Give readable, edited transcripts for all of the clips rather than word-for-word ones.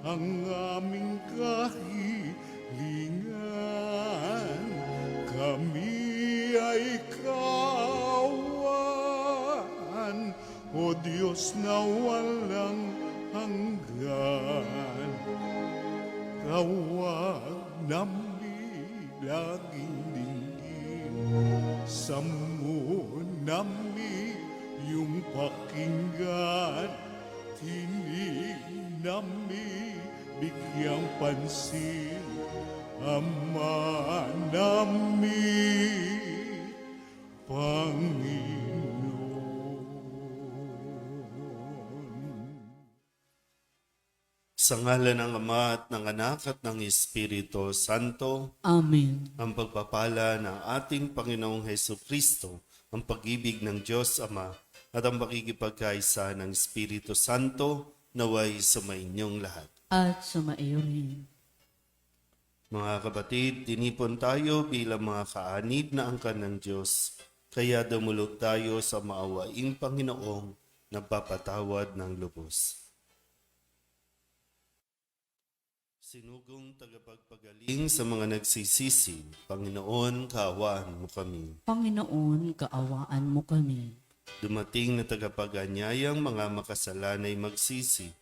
ang aming kahilingan. Kami ay kawan, O Diyos na walang hanggan. Tawag nami laging dinggin, sammo nami yung pakinggan, tinig nami bigyang pansin, Ama nami, Panginoon. Sa ngalan ng Ama at ng Anak at ng Espiritu Santo, Amen. ang pagpapala ng ating Panginoong Hesus Kristo, ang pag-ibig ng Diyos Ama, at ang pakikipagkaisa ng Espiritu Santo naway sumainyong lahat. At sumaiyo rin. Mga kapatid, tinipon tayo bilang mga kaanib na angkan ng Diyos, kaya dumulog tayo sa maawaing Panginoong nagpapatawad ng lubos. Sinugong tagapagpagaling sa mga nagsisisi, Panginoon, kaawaan mo kami. Panginoon, kaawaan mo kami. Dumating na tagapag-anyayang mga makasalanay magsisi,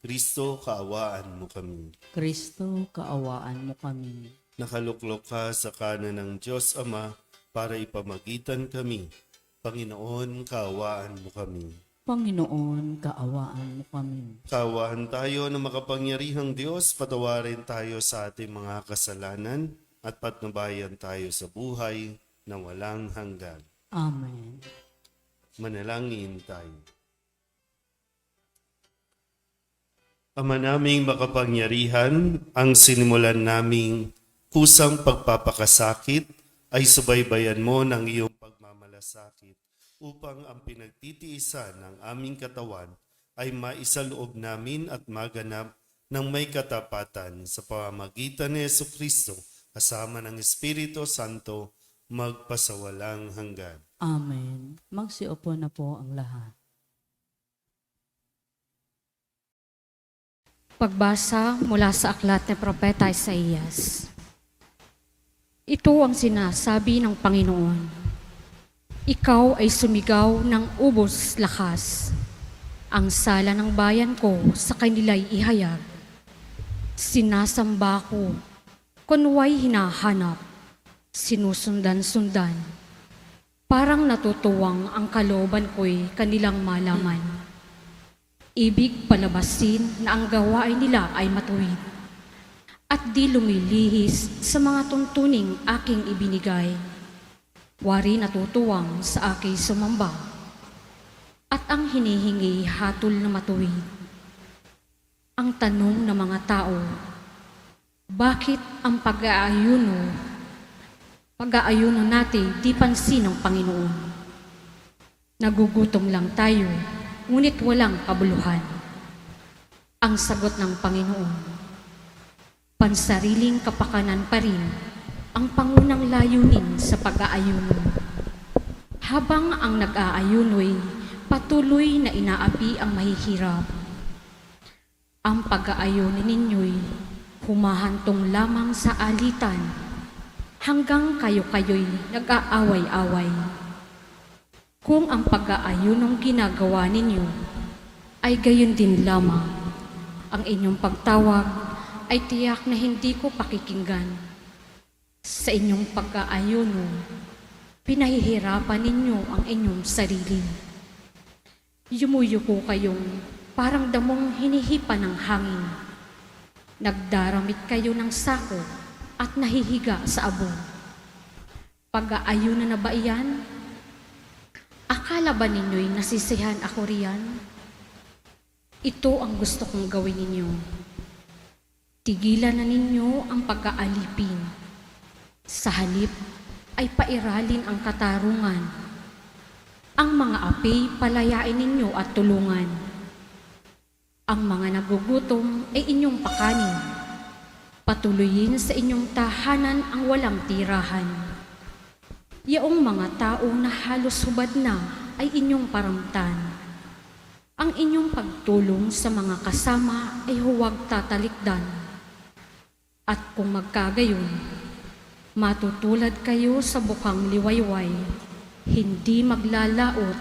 Kristo, kaawaan mo kami. Kristo, kaawaan mo kami. Nakaluklok ka sa kanan ng Diyos Ama para ipamagitan kami. Panginoon, kaawaan mo kami. Panginoon, kaawaan mo kami. Kaawaan tayo ng makapangyarihang Diyos, patawarin tayo sa ating mga kasalanan at patnubayan tayo sa buhay na walang hanggan. Amen. Manalangin tayo. Ama naming makapangyarihan, ang sinimulan naming kusang pagpapakasakit ay subaybayan mo ng iyong pagmamalasakit upang ang pinagtitiisan ng aming katawan ay maisaloob namin at maganap ng may katapatan sa pamamagitan ni Jesucristo kasama ng Espiritu Santo magpasawalang hanggan. Amen. Magsiupo na po ang lahat. Pagbasa mula sa aklat ni Propeta Isaías. Ito ang sinasabi ng Panginoon. Ikaw ay sumigaw ng ubos lakas. Ang sala ng bayan ko sa kanila'y ihayag. Sinasamba ko, kunway hinahanap, sinusundan-sundan. Parang natutuwang ang kalooban ko'y kanilang malaman. Ibig palabasin na ang gawain nila ay matuwid at di lumilihis sa mga tuntuning aking ibinigay. Wari natutuwang sa aking sumamba at ang hinihingi hatol na matuwid. Ang tanong ng mga tao, bakit ang pag-aayuno natin di pansin ng Panginoon? Nagugutom lang tayo, ngunit walang kabuluhan. Ang sagot ng Panginoon, pansariling kapakanan pa rin ang pangunang layunin sa pag-aayuno. Habang ang nag-aayuno'y patuloy na inaapi ang mahihirap, ang pag-aayuno ninyo'y humahantong lamang sa alitan hanggang kayo-kayo'y nag-aaway-away. Kung ang pag-aayunong ginagawa ninyo ay gayon din lamang, ang inyong pagtawag ay tiyak na hindi ko pakikinggan. Sa inyong pag-aayuno, pinahihirapan ninyo ang inyong sarili. Yumuyuko kayong parang damong hinihipa ng hangin. Nagdaramit kayo ng sako at nahihiga sa abo. Pag-aayuno na ba iyan? Akala ba ninyo'y nasisihan ako riyan? Ito ang gusto kong gawin ninyo. Tigilan na ninyo ang pag-aalipin. Sa halip ay pairalin ang katarungan. Ang mga api palayain ninyo at tulungan. Ang mga nagugutom ay inyong pakanin. Patuloyin sa inyong tahanan ang walang tirahan. Yaong mga tao na halos hubad na ay inyong paramtan. Ang inyong pagtulong sa mga kasama ay huwag tatalikdan. At kung magkagayon, matutulad kayo sa bukang liwayway, hindi maglalaot,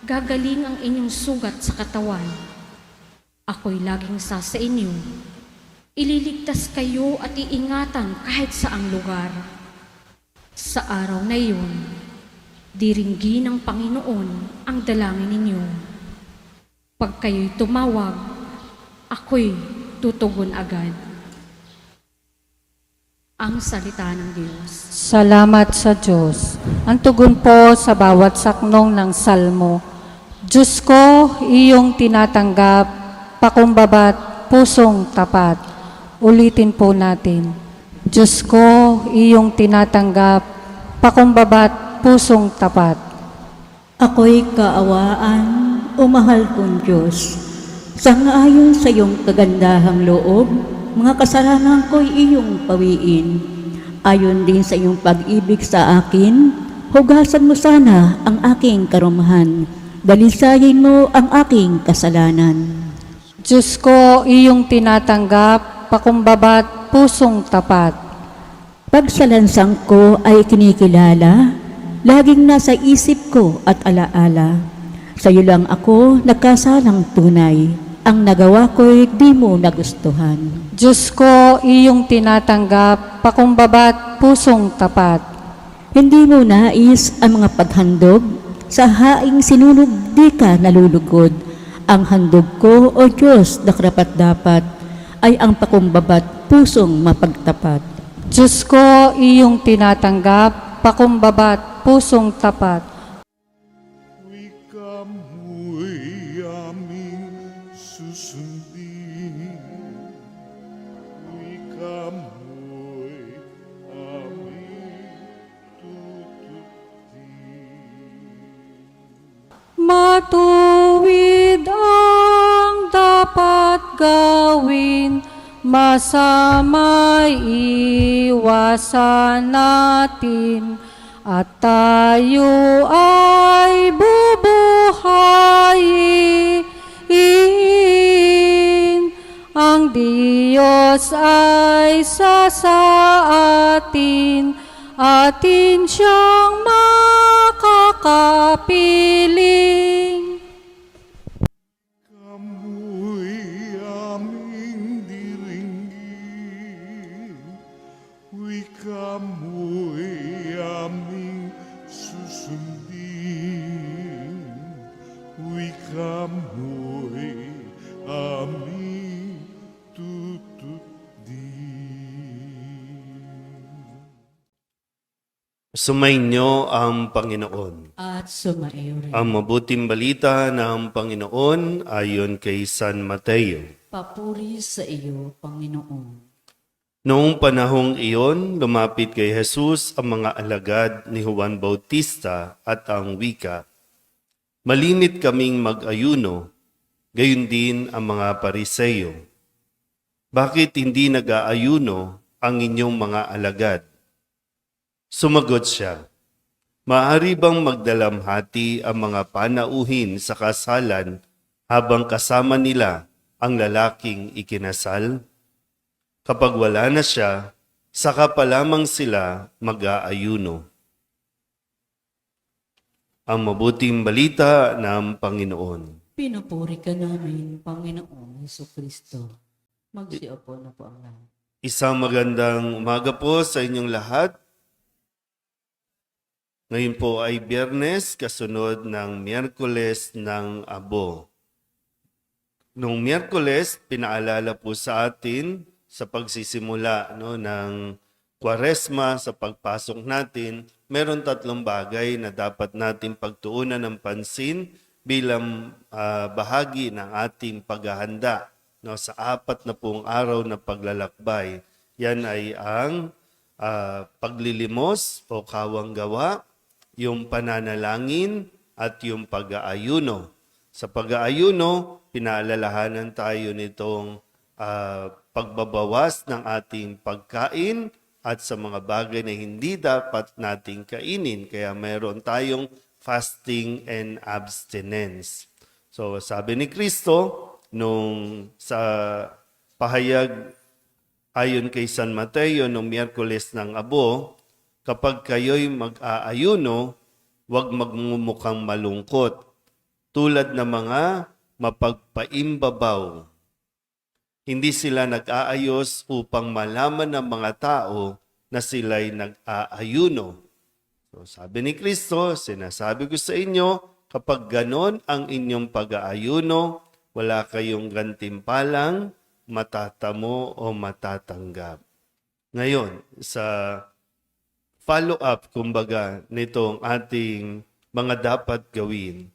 gagaling ang inyong sugat sa katawan. Ako'y laging sa inyo. Ililigtas kayo at iingatan kahit saang lugar. Sa araw na iyon, diringgin ng Panginoon ang dalangin ninyo. Pag kayo'y tumawag, ako'y tutugon agad. Ang salita ng Diyos. Salamat sa Diyos. Ang tugon po sa bawat saknong ng salmo. Diyos ko, iyong tinatanggap, pakumbabat, pusong tapat. Ulitin po natin. Diyos ko, iyong tinatanggap, pakumbabat, pusong tapat. Ako'y kaawaan, o mahal kong Diyos. Sangayon sa iyong kagandahang loob, mga kasalanan ko'y iyong pawiin. Ayon din sa iyong pag-ibig sa akin, hugasan mo sana ang aking karumahan. Dalisayin mo ang aking kasalanan. Diyos ko, iyong tinatanggap, pakumbabat, pusong tapat. Pagsalansang ko ay kinikilala, laging nasa isip ko at alaala. Sa iyo lang ako nagkasalang tunay, ang nagawa ko'y di mo nagustuhan. Diyos ko, iyong tinatanggap, pakumbabat, pusong tapat. Hindi mo nais ang mga paghandog, sa haing sinunog di ka nalulugod. Ang handog ko, O Diyos, na karapat-dapat, ay ang pakumbabat, pusong mapagtapat. Diyos ko, iyong tinatanggap, pakumbabat, pusong tapat. Wika mo'y aming susundin. Wika mo'y aming tututin. Matuwid ang dapat gawin, masama'y iwasan natin, at tayo ay bubuhayin. Ang Diyos ay sa atin, atin siyang makakapiling. Kamo'y aming diringgin. Wika mo'y aming susundin. Wika mo'y aming tututin. Sumainyo ang Panginoon. At sumaiyo rin. Ang mabuting balita ng Panginoon ayon kay San Mateo. Papuri sa iyo, Panginoon. Noong panahong iyon, lumapit kay Jesus ang mga alagad ni Juan Bautista at ang wika, "Malimit kaming mag-ayuno, gayon din ang mga Pariseyo. Bakit hindi nag-aayuno ang inyong mga alagad?" Sumagot siya, "Maaari bang magdalamhati ang mga panauhin sa kasalan habang kasama nila ang lalaking ikinasal? Kapag wala na siya, saka pa lamang sila mag-aayuno." Ang mabuting balita ng Panginoon. Pinupuri ka namin, Panginoong Hesukristo. Magsiupo na po ang lahat. Isang magandang umaga po sa inyong lahat. Ngayon po ay Biyernes, kasunod ng Miyerkules ng Abo. Noong Miyerkules, pinaalala po sa atin sa pagsisimula ng Kwaresma, sa pagpasok natin, meron 3 bagay na dapat natin pagtuunan ng pansin bilang bahagi ng ating paghahanda sa 40 araw na paglalakbay. Yan ay ang paglilimos o kawang gawa, yung pananalangin at yung pag-aayuno. Sa pag-aayuno, pinaalalahanan tayo nitong pagbabawas ng ating pagkain at sa mga bagay na hindi dapat nating kainin. Kaya mayroon tayong fasting and abstinence. So sabi ni Kristo, nung sa pahayag ayon kay San Mateo nung Miyerkules ng Abo, kapag kayo'y mag-aayuno, huwag magmumukhang malungkot, tulad ng mga mapagpaimbabaw. Hindi sila nag-aayos upang malaman ng mga tao na sila'y nag-aayuno. So, sabi ni Kristo, sinasabi ko sa inyo, kapag ganon ang inyong pag-aayuno, wala kayong gantimpalang matatamo o matatanggap. Ngayon, sa follow-up, kumbaga, nitong ating mga dapat gawin,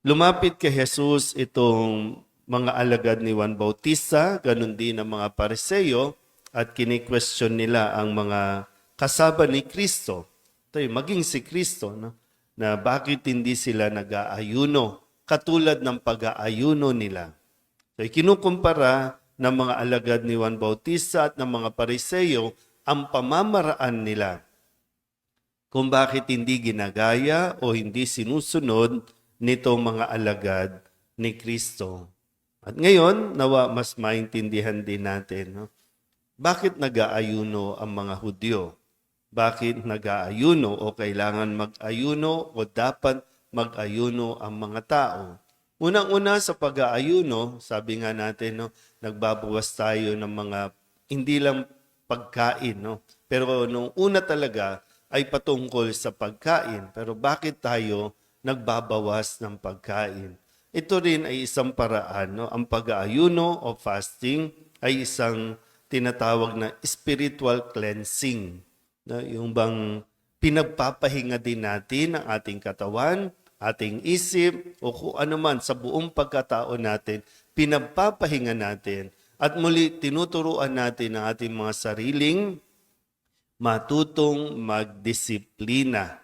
lumapit kay Jesus itong mga alagad ni Juan Bautista, ganun din ang mga Pariseo, at kini-question nila ang mga kasama ni Kristo. Ito maging si Kristo, no? Na bakit hindi sila nag-aayuno, katulad ng pag-aayuno nila. So, kinukumpara ng mga alagad ni Juan Bautista at ng mga Pariseo ang pamamaraan nila kung bakit hindi ginagaya o hindi sinusunod nitong mga alagad ni Kristo. At ngayon, nawa mas maintindihan din natin, no? Bakit nag-aayuno ang mga Hudyo? Bakit nag-aayuno o kailangan mag-ayuno o dapat mag-ayuno ang mga tao? Unang-una sa pag-aayuno, sabi nga natin, no, nagbabawas tayo ng mga hindi lang pagkain, no? Pero nung una talaga ay patungkol sa pagkain. Pero bakit tayo nagbabawas ng pagkain? Ito rin ay isang paraan, no? Ang pag-aayuno o fasting ay isang tinatawag na spiritual cleansing. No? Yung bang pinagpapahinga din natin ang ating katawan, ating isip, o kung ano man sa buong pagkatao natin, pinagpapahinga natin. At muli, tinuturuan natin ang ating mga sariling matutong magdisiplina.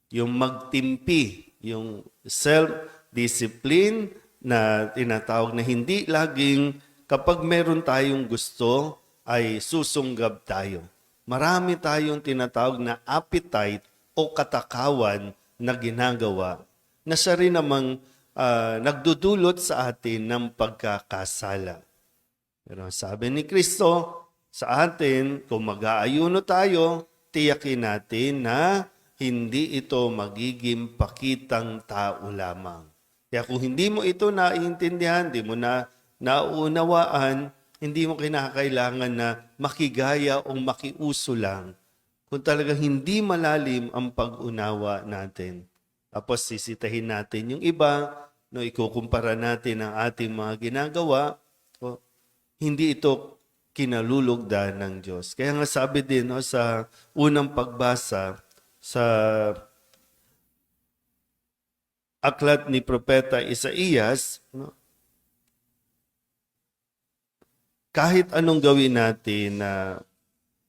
Yung magtimpi, yung self-discipline na tinatawag na hindi laging kapag meron tayong gusto ay susunggab tayo. Marami tayong tinatawag na appetite o katakawan na ginagawa na siya rin namang nagdudulot sa atin ng pagkakasala. Pero sabi ni Kristo sa atin, kung mag-aayuno tayo, tiyakin natin na hindi ito magiging pakitang tao lamang. Kaya kung hindi mo ito naiintindihan, hindi mo na nauunawaan, hindi mo kinakailangan na makigaya o makiuso lang. Kung talagang hindi malalim ang pag-unawa natin. Tapos sisitahin natin yung iba, no, ikukumpara natin ang ating mga ginagawa, o, hindi ito kinalulugdan ng Diyos. Kaya nga sabi din, no, sa unang pagbasa sa aklat ni Propeta Isaías, no, kahit anong gawin natin na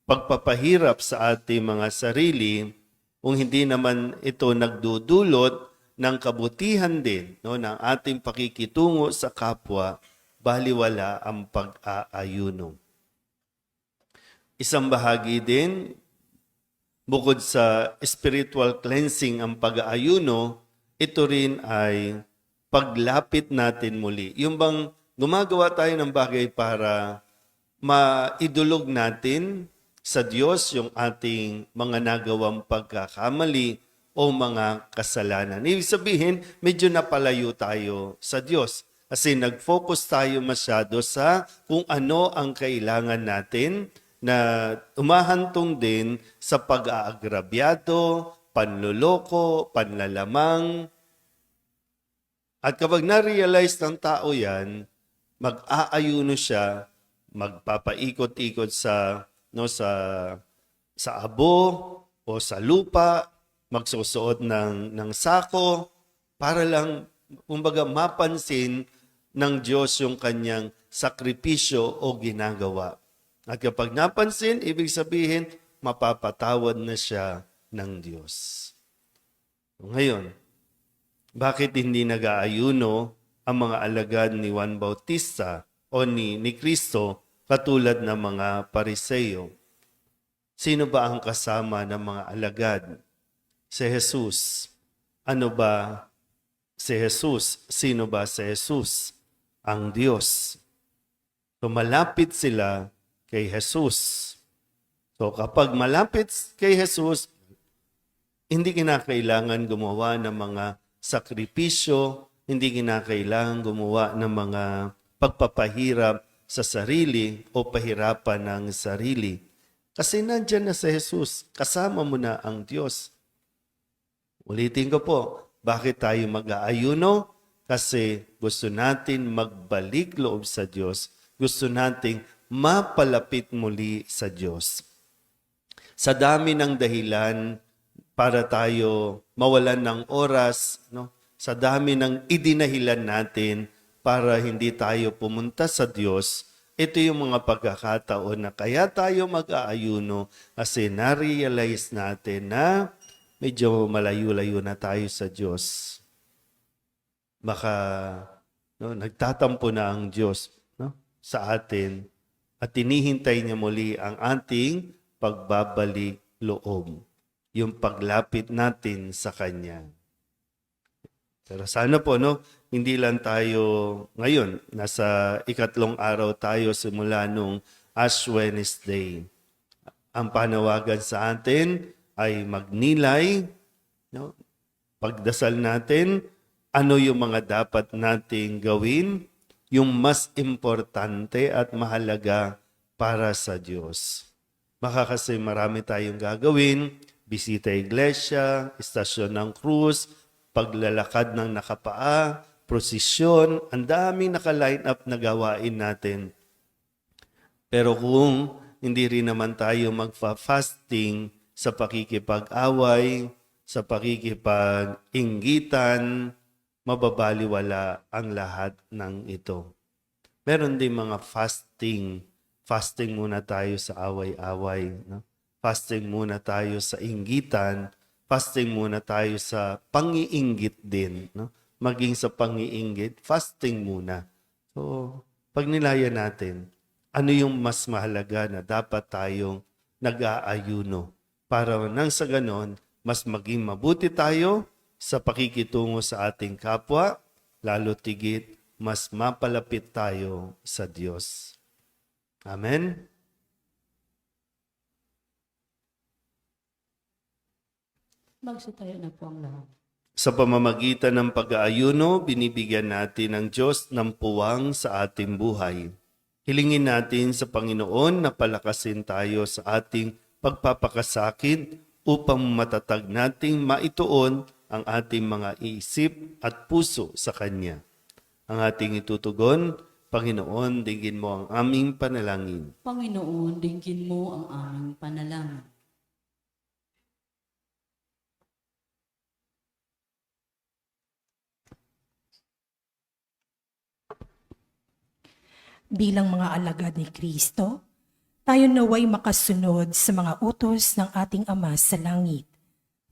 pagpapahirap sa ating mga sarili, kung hindi naman ito nagdudulot ng kabutihan din, no, ng ating pakikitungo sa kapwa, baliwala ang pag-aayuno. Isang bahagi din, bukod sa spiritual cleansing ang pag-aayuno, ito rin ay paglapit natin muli. Yung bang gumagawa tayo ng bagay para maidulog natin sa Diyos yung ating mga nagawang pagkakamali o mga kasalanan. Ibig sabihin, medyo napalayo tayo sa Diyos. Kasi nag-focus tayo masyado sa kung ano ang kailangan natin na umahantong din sa pag-aagrabyado, panloloko, panlalamang. At kapag na-realize ng tao yan, mag-aayuno siya, magpapaikot-ikot sa abo o sa lupa, magsusuot ng sako para lang kumbaga mapansin ng Diyos yung kanyang sakripisyo o ginagawa. At kapag napansin, ibig sabihin, mapapatawad na siya ng Diyos. Ngayon, bakit hindi nag-aayuno ang mga alagad ni Juan Bautista o ni Kristo katulad ng mga Pariseo? Sino ba ang kasama ng mga alagad? Si Jesus. Ano ba si Jesus. Sino ba si Jesus? Ang Diyos. So malapit sila kay Jesus. So kapag malapit kay Jesus, hindi kinakailangan gumawa ng mga sakripisyo, hindi kinakailangan gumawa ng mga pagpapahirap sa sarili o pahirapan ng sarili. Kasi nandyan na si Jesus, kasama mo na ang Diyos. Ulitin ko po, bakit tayo mag-aayuno? Kasi gusto natin magbalik loob sa Diyos. Gusto nating mapalapit muli sa Diyos. Sa dami ng dahilan para tayo mawalan ng oras, no? Sa dami ng idinahilan natin para hindi tayo pumunta sa Diyos, ito yung mga pagkakataon na kaya tayo mag-aayuno kasi na-realize natin na medyo malayo-layo na tayo sa Diyos. Baka nagtatampo na ang Diyos sa atin at tinihintay niya muli ang ating pagbabalik loob. Yung paglapit natin sa Kanya. Pero sana po, hindi lang tayo ngayon, nasa 3 araw tayo simula nung Ash Wednesday. Ang panawagan sa atin ay magnilay, pagdasal natin, ano yung mga dapat nating gawin, yung mas importante at mahalaga para sa Diyos. Baka kasi marami tayong gagawin, bisita iglesia, istasyon ng krus, paglalakad ng nakapaa, prosesyon, ang daming naka-line up na gawain natin. Pero kung hindi rin naman tayo magfa-fasting sa pakikipag-away, sa pakikipag-inggitan, mababaliwala ang lahat ng ito. Meron din mga fasting. Fasting muna tayo sa away-away. Fasting muna tayo sa inggitan. Fasting muna tayo sa pangiinggit din. Maging sa pangiinggit, fasting muna. So, pag nilaya natin, ano yung mas mahalaga na dapat tayong nag-aayuno para nang sa ganon, mas maging mabuti tayo sa pakikitungo sa ating kapwa, lalo tigit, mas mapalapit tayo sa Diyos. Amen? Magsitayo na po ang lahat. Sa pamamagitan ng pag-aayuno, binibigyan natin ng Diyos ng puwang sa ating buhay. Hilingin natin sa Panginoon na palakasin tayo sa ating pagpapakasakit upang matatag nating maituon ang ating mga isip at puso sa Kanya. Ang ating itutugon, Panginoon, dinggin mo ang aming panalangin. Panginoon, dinggin mo ang aming panalangin. Bilang mga alagad ni Kristo, tayo naway makasunod sa mga utos ng ating Ama sa langit.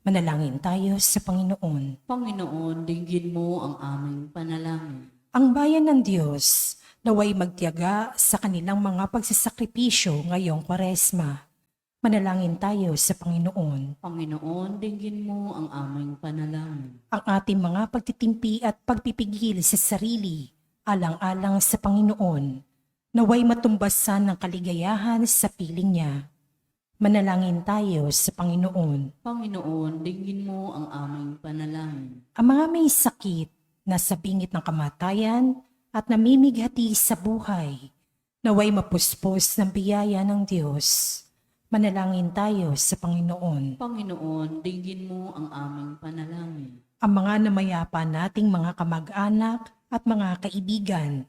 Manalangin tayo sa Panginoon. Panginoon, dinggin mo ang aming panalangin. Ang bayan ng Diyos naway magtiyaga sa kanilang mga pagsasakripisyo ngayong Kwaresma. Manalangin tayo sa Panginoon. Panginoon, dinggin mo ang aming panalangin. Ang ating mga pagtitimpi at pagpipigil sa sarili, alang-alang sa Panginoon, naway matumbasan ng kaligayahan sa piling niya. Manalangin tayo sa Panginoon. Panginoon, dinggin mo ang aming panalangin. Ang mga may sakit na sa bingit ng kamatayan at namimighati sa buhay, naway mapuspos ng biyaya ng Diyos. Manalangin tayo sa Panginoon. Panginoon, dinggin mo ang aming panalangin. Ang mga namayapa nating mga kamag-anak at mga kaibigan,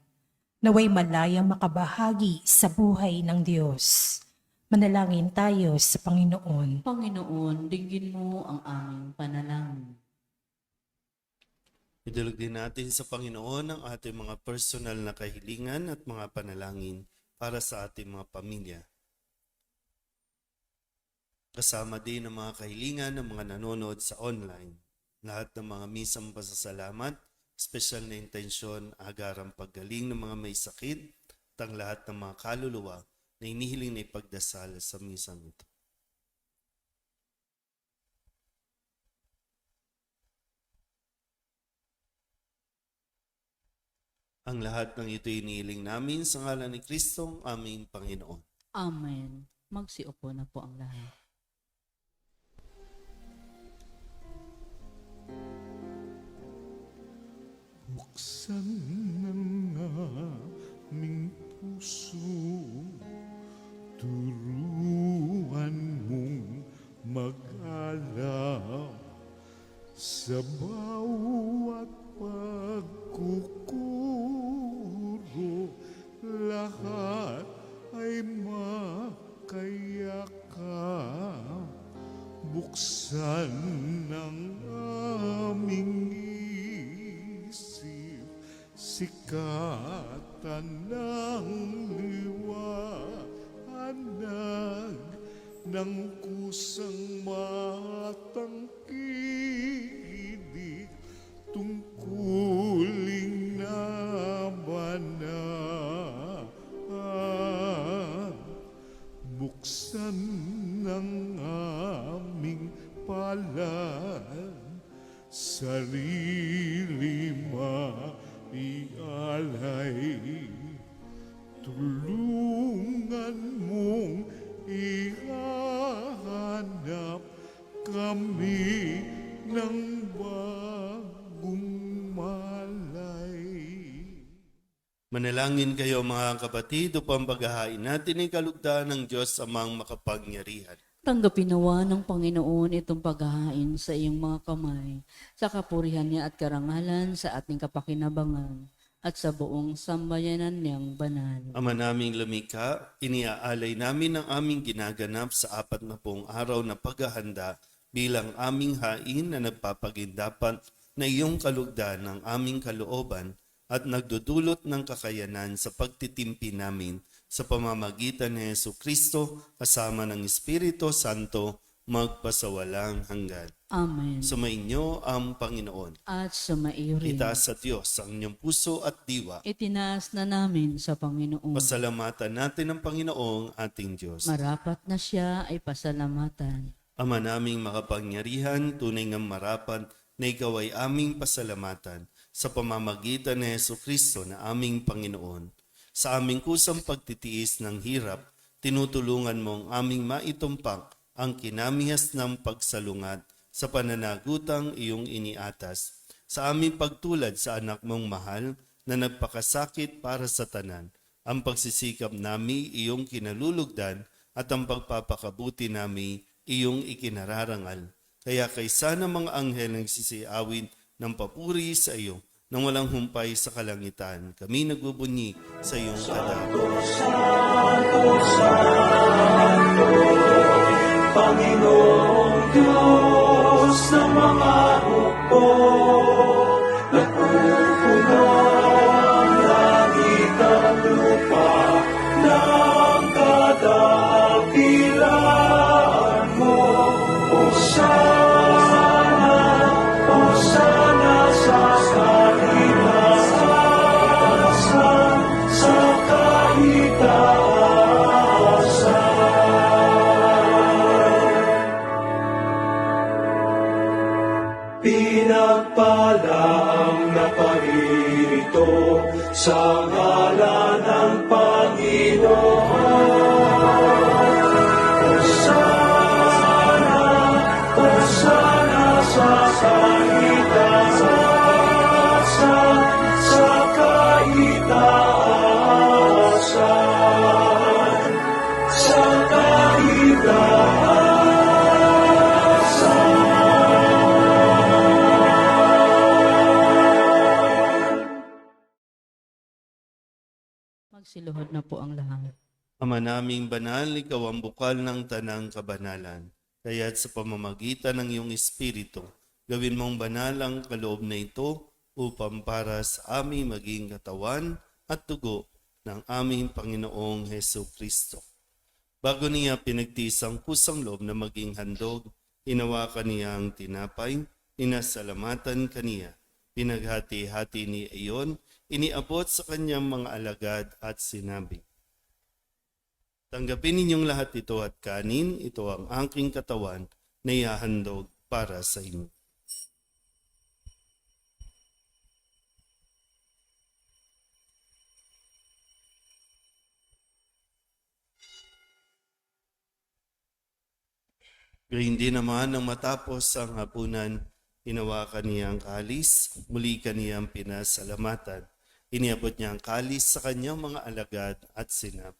naway malayang makabahagi sa buhay ng Diyos. Manalangin tayo sa Panginoon. Panginoon, dinggin mo ang aming panalangin. Idulog din natin sa Panginoon ang ating mga personal na kahilingan at mga panalangin para sa ating mga pamilya. Kasama din ang mga kahilingan ng mga nanonood sa online. Lahat ng mga misang pasasalamat, espesyal na intensyon, agarang paggaling ng mga may sakit, at ang lahat ng mga kaluluwa na inihiling na ipagdasal sa misang ito. Ang lahat ng ito iniiling namin sa ngalan ni Kristong aming Panginoon. Amen. Magsiupo na po ang lahat. Buksan ng aming puso, turuan mong mag-alap sa bawat pagkukuro, lahat ay makayakap. Buksan ng aming isip, sikatan ng liwanag ng kusang matangkilik, tungkuling nabanaan. Buksan ng aming palad, sarili maialay, tulungan mong ihanap kami ng bagong malay. Manalangin kayo mga kapatid upang paghahain natin ang kalugdan ng Diyos amang makapangyarihan. Tanggapin nawa ng Panginoon itong paghahain sa iyong mga kamay, sa kapurihan niya at karangalan sa ating kapakinabangan, at sa buong sambayanan niyang banal. Ama naming lumikha, iniaalay namin ang aming ginaganap sa 40 araw na paghahanda bilang aming hain na nagpapagindapan na iyong kalugdan ng aming kalooban at nagdudulot ng kakayanan sa pagtitimpi namin sa pamamagitan ni Jesucristo kasama ng Espiritu Santo magpasawalang hanggan. Amen. Sumainyo ang Panginoon. At sumaiyo rin. Itaas sa Diyos ang inyong puso at diwa. Itinaas na namin sa Panginoon. Pasalamatan natin ang Panginoong ating Diyos. Marapat na siya ay pasalamatan. Ama naming makapangyarihan, tunay ngang marapat na ikaw ay aming pasalamatan sa pamamagitan ni Jesucristo na aming Panginoon. Sa aming kusang pagtitiis ng hirap, tinutulungan mo ang aming maitumpak ang kinamihas ng pagsalungat sa pananagutang iyong iniatas. Sa aming pagtulad sa anak mong mahal na nagpakasakit para sa tanan, ang pagsisikap nami iyong kinalulugdan at ang pagpapakabuti nami iyong ikinararangal. Kaya kaysa ng mga anghel nagsisiawin ng papuri sa iyo, nang walang humpay sa kalangitan, kami nagbubunyi sa iyong kadakilaan. Panginoong Diyos ng mga hukbo, napupuno ang langit at lupa ng kadakilaan mo. Hosana, Hosana sa kaitaasan, sa kaitaasan. Pinagpala ang naparirito sa ngalan ng Panginoon. Hosana, Hosana sa kaitaasan, sa kaitaasan, sa kaitaasan. Magsiluhod na po ang lahat. Ama naming banal, ikaw ang bukal ng tanang kabanalan. Kaya't sa pamamagitan ng iyong Espiritu, gawin mong banal ang kaloob na ito upang para sa aming maging katawan at dugo ng aming Panginoong Heso Kristo. Bago niya pinagtiis ang kusang loob na maging handog, hinawakan niya ang tinapay, inasalamatan kaniya, pinaghati-hati ni iyon, iniabot sa kanyang mga alagad at sinabi, tanggapin ninyong lahat ito at kanin, ito ang aking katawan na ihahandog para sa inyo. Gayun din naman nang matapos ang hapunan, hinawakan niya ang kalis, muli kaniyang pinasalamatan. Iniabot niya ang kalis sa kanyang mga alagad at sinabi,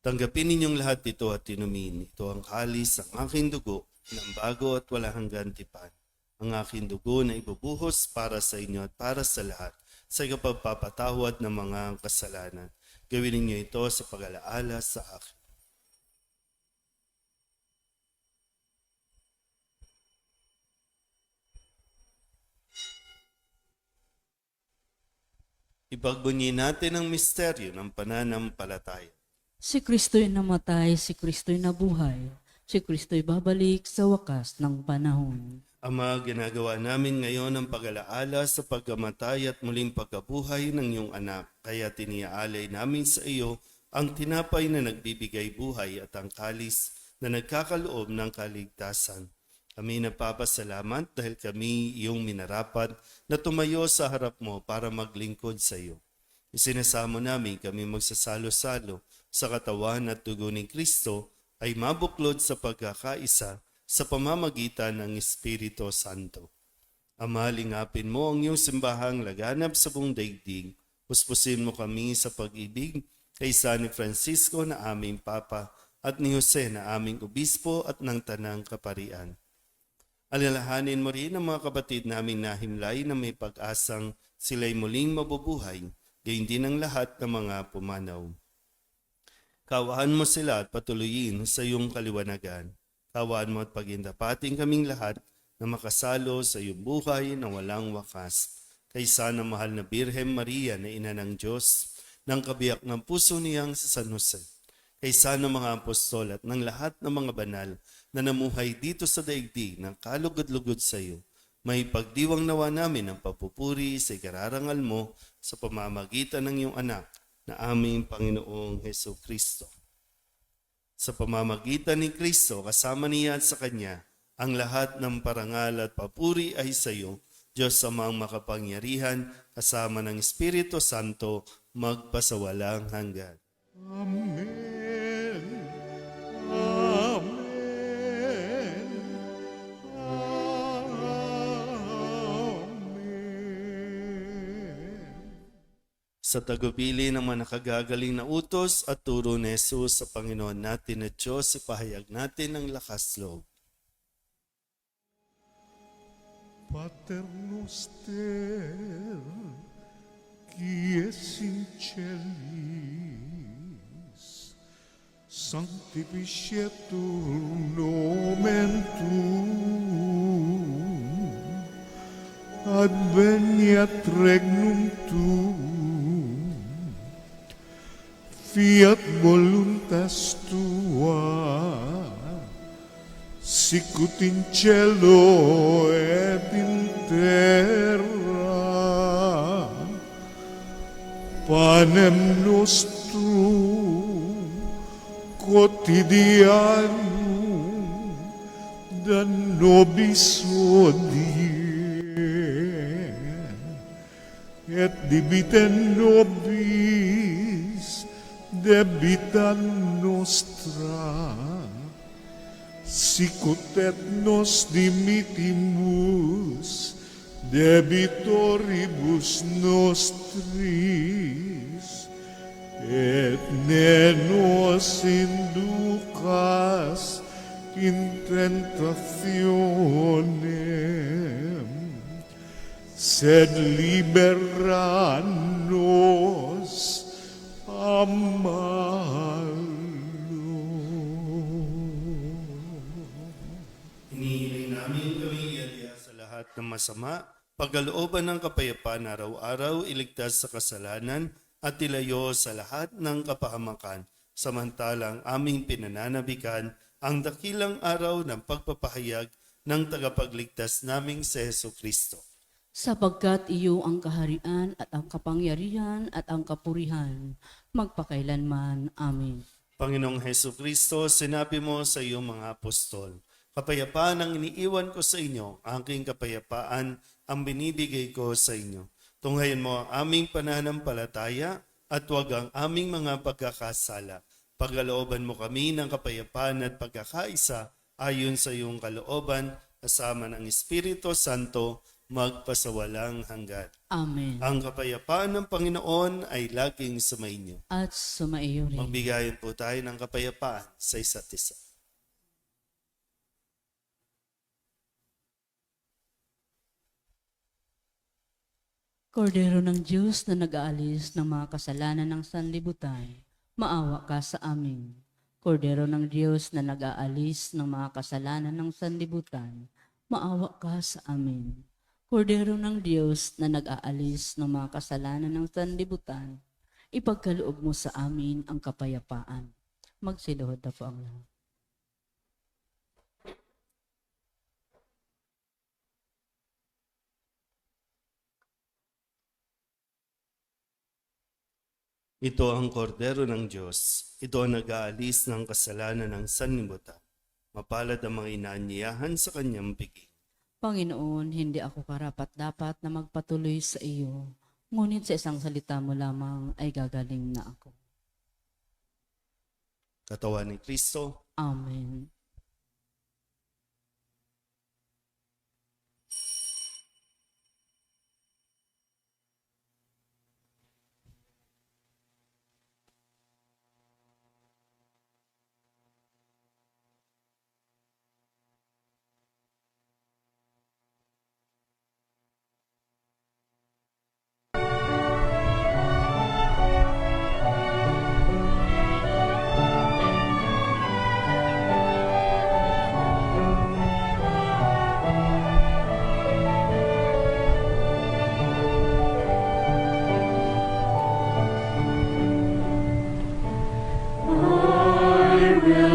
"Tanggapin ninyong lahat ito at inumin. Ito ang kalis ng aking dugo, ng bago at wala hanggang tipan. Ang aking dugo na ibubuhos para sa inyo at para sa lahat, sa ikapagpapatawad ng mga kasalanan. Gawin ninyo ito sa pag-alaala sa akin." Ipagbunyi natin ang misteryo ng pananampalataya. Si Kristo'y namatay, si Kristo'y nabuhay, si Kristo'y babalik sa wakas ng panahon. Ama, ginagawa namin ngayon ang pag-alaala sa pagkamatay at muling pagkabuhay ng iyong anak. Kaya tiniaalay namin sa iyo ang tinapay na nagbibigay buhay at ang kalis na nagkakaloob ng kaligtasan. Kami nagpapasalamat dahil kami iyong minarapat na tumayo sa harap mo para maglingkod sa iyo. Isinasamo namin kami magsasalo-salo sa katawan at dugo ni Kristo ay mabuklod sa pagkakaisa sa pamamagitan ng Espiritu Santo. Ama, lingapin mo ang iyong simbahang laganap sa buong daigdig. Puspusin mo kami sa pag-ibig kay San Francisco na aming Papa at ni Jose na aming Obispo at ng Tanang Kaparian. Alalahanin mo rin ang mga kapatid naming nahimlay na may pag-asang sila'y muling mabubuhay, gayon din ang lahat ng mga pumanaw. Kaawaan mo sila at patuloyin sa iyong kaliwanagan. Kaawaan mo at pagindapating kaming lahat na makasalo sa iyong buhay na walang wakas. Kaysa ng mahal na Birhen Maria na ina ng Diyos, ng kabiyak ng puso niyang sa San Jose. Kaysa ng mga apostol at ng lahat ng mga banal na namuhay dito sa daigdig ng kalugod-lugod sa iyo, may pagdiwang nawa namin ang papupuri sa ikararangal mo sa pamamagitan ng iyong anak na aming Panginoong Heso Kristo. Sa pamamagitan ni Kristo, kasama niya at sa Kanya, ang lahat ng parangal at papuri ay sa iyo, Diyos Amang makapangyarihan, kasama ng Espiritu Santo, magpasawalang hanggan. Amen. Amen. Amen. Sa tagupili ng mga nakagagaling na utos at turo ni Jesus sa Panginoon natin at Diyos, ipahayag natin ang lakas loob. Pater noster, qui es in celis, sanctificetur nomen tuum, adveniat regnum tuum, fiat voluntas tua, sicut in cielo et in terra. Panem nostrum quotidianum da nobis hodie, et debite nobis debita nostra, sicut et nos dimittimus debitoribus nostris, et ne nos inducas in tentationem, sed libera nos a malo. Hinihiling namin kami iadya sa lahat ng masama, pagkalooban ng kapayapaan araw-araw, iligtas sa kasalanan at ilayo sa lahat ng kapahamakan, samantalang aming pinananabikan ang dakilang araw ng pagpapahayag ng tagapagligtas naming si Heso Kristo. Sapagkat iyo ang kaharian at ang kapangyarihan at ang kapurihan, magpakailanman. Amen. Panginoong Heso Kristo, sinabi mo sa iyong mga apostol, kapayapaan ang iniiwan ko sa inyo, aking kapayapaan ang binibigay ko sa inyo. Tunghayan mo ang aming pananampalataya at huwag ang aming mga pagkakasala. Pagkalooban mo kami ng kapayapaan at pagkakaisa ayon sa iyong kalooban, kasama ng Espiritu Santo, magpasawalang hanggan. Amen. Ang kapayapaan ng Panginoon ay laging sumainyo. At sumaiyo rin. Magbigayan po tayo ng kapayapaan sa isa't isa. Kordero ng Diyos na nag-aalis ng mga kasalanan ng sanlibutan, maawa ka sa amin. Kordero ng Diyos na nag-aalis ng mga kasalanan ng sanlibutan, maawa ka sa amin. Kordero ng Diyos na nag-aalis ng mga kasalanan ng sanlibutan, ipagkaloob mo sa amin ang kapayapaan. Magsiluhod na po ang lahat. Ito ang kordero ng Diyos. Ito ang nag-aalis ng kasalanan ng sanlibutan. Mapalad ang mga inaanyayahan sa kanyang piging. Panginoon, hindi ako karapat-dapat na magpatuloy sa iyo, ngunit sa isang salita mo lamang ay gagaling na ako. Katawan ni Kristo. Amen.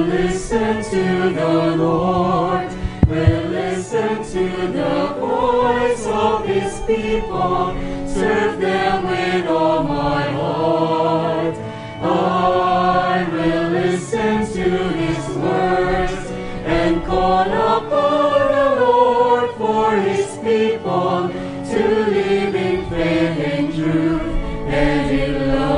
Listen to the Lord, will listen to the voice of his people, serve them with all my heart. I will listen to his words and call upon the Lord for his people to live in faith and truth and in love.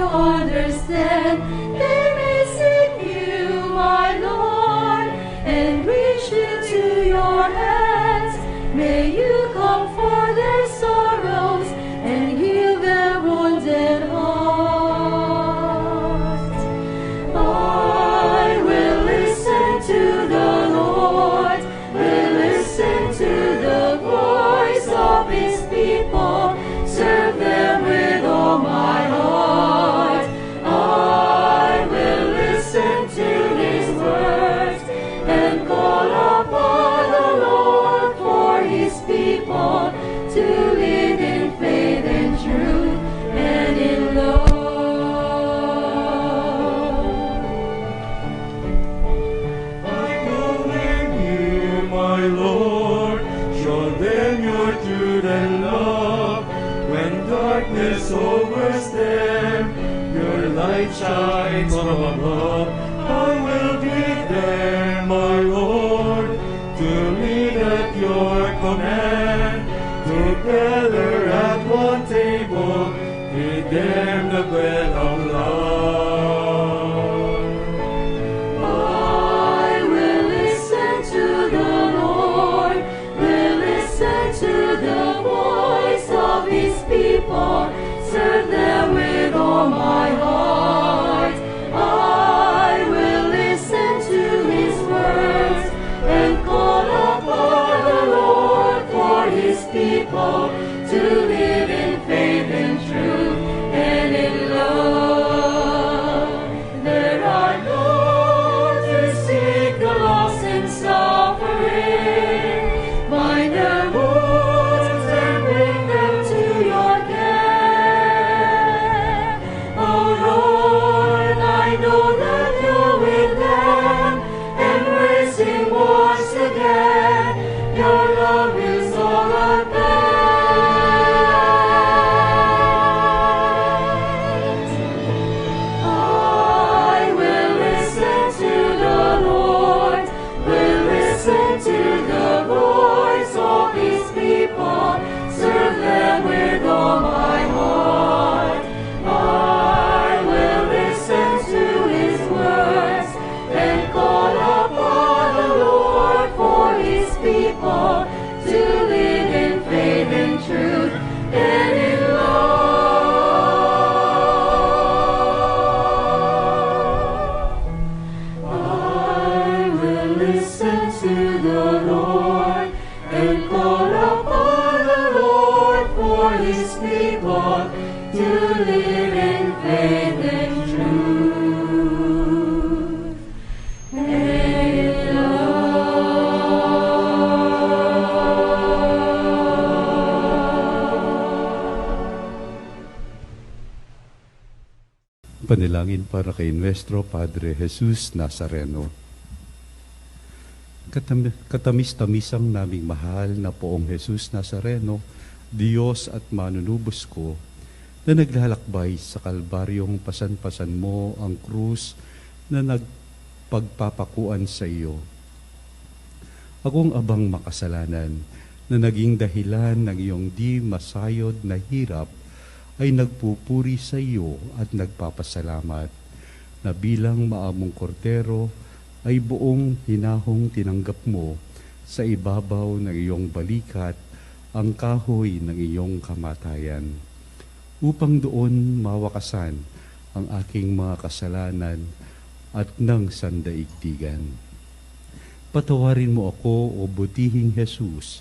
Understand, they may seek you, my Lord, and reach into your hands. May you comfort their sorrows and heal their wounded hearts. I will listen to the Lord, will listen to the voice of his people, serve them with all my heart. To live in faith and truth and in love. I believe you, my Lord, show them your truth and love. When darkness overs them, your light shines from above. I will be there, my Lord, to lead at your command. Together at one table, feed them the bread of love. I will listen to the Lord, will listen to the voice of his people, serve them with all my heart. I will listen to his words and call upon the Lord for his people to live in faith and truth and in love. There are those who seek the lost and suffering, bind their wounds and bring them to your care. Oh Lord, I know that you're with them, embracing once again. Your love is all I bear. live in faith and truth. Panalangin para kay Nuestro Padre Jesus Nazareno. Katamis-tamisang naming mahal na Poong Jesus Nazareno, Diyos at manunubos ko, na naglalakbay sa Kalbaryong pasan-pasan mo ang krus na nagpagpapakuan sa iyo. Akong abang makasalanan na naging dahilan ng iyong di masayod na hirap ay nagpupuri sa iyo at nagpapasalamat na bilang maamong kordero ay buong hinahong tinanggap mo sa ibabaw ng iyong balikat ang kahoy ng iyong kamatayan, upang doon mawakasan ang aking mga kasalanan at ng sandaigdigan. Patawarin mo ako, o butihing Jesus,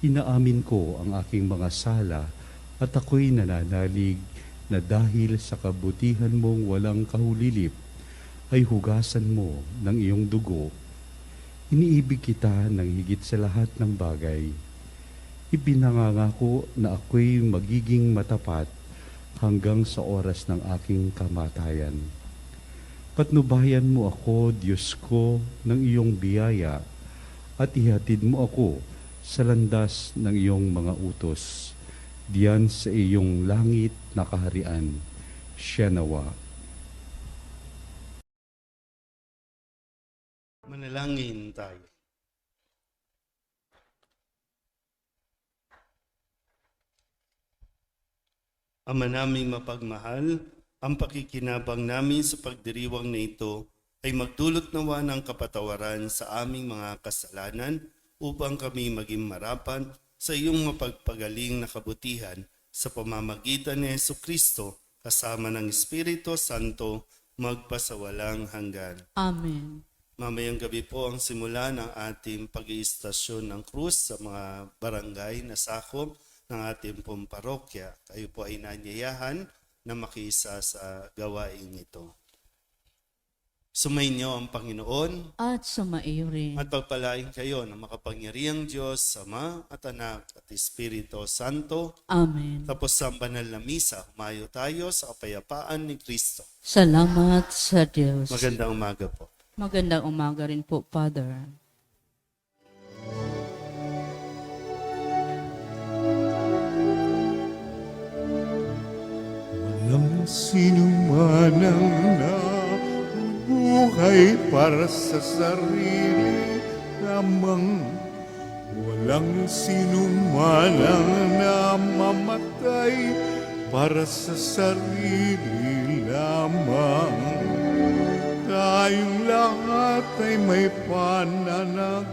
inaamin ko ang aking mga sala at ako'y nananalig na dahil sa kabutihan mong walang kahulilip, ay hugasan mo ng iyong dugo. Iniibig kita ng higit sa lahat ng bagay. Ipinangangako na ako'y magiging matapat hanggang sa oras ng aking kamatayan. Patnubayan mo ako, Diyos ko, ng iyong biyaya at ihatid mo ako sa landas ng iyong mga utos. Diyan sa iyong langit na kaharian, siya nawa. Manalangin tayo. Ama naming mapagmahal, ang pakikinabang namin sa pagdiriwang na ito ay magdulot nawa ng kapatawaran sa aming mga kasalanan upang kami maging marapan sa iyong mapagpagaling na kabutihan sa pamamagitan ni Jesucristo kasama ng Espiritu Santo magpasawalang hanggan. Amen. Mamayang gabi po ang simula ng ating pag-iistasyon ng krus sa mga barangay na sakop ng ating pong parokya. Kayo po ay nanyayahan na makiisa sa gawain ito. Sumainyo ang Panginoon At sumaiyo rin. at pagpalain kayo ng makapangyarihang Diyos, Ama at Anak at Espiritu Santo. Amen. Tapos sa banal na misa, humayo tayo sa kapayapaan ni Kristo. Salamat sa Diyos. Magandang umaga po. Magandang umaga rin po, Father. Walang sinuman ang nabubuhay para sa sarili lamang. Walang sinuman ang namamatay para sa sarili lamang. Tayong lahat ay may pananagutan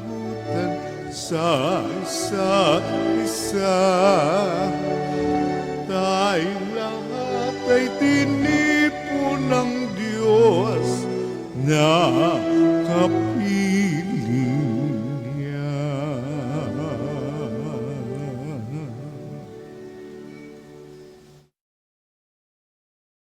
sa isa't isa.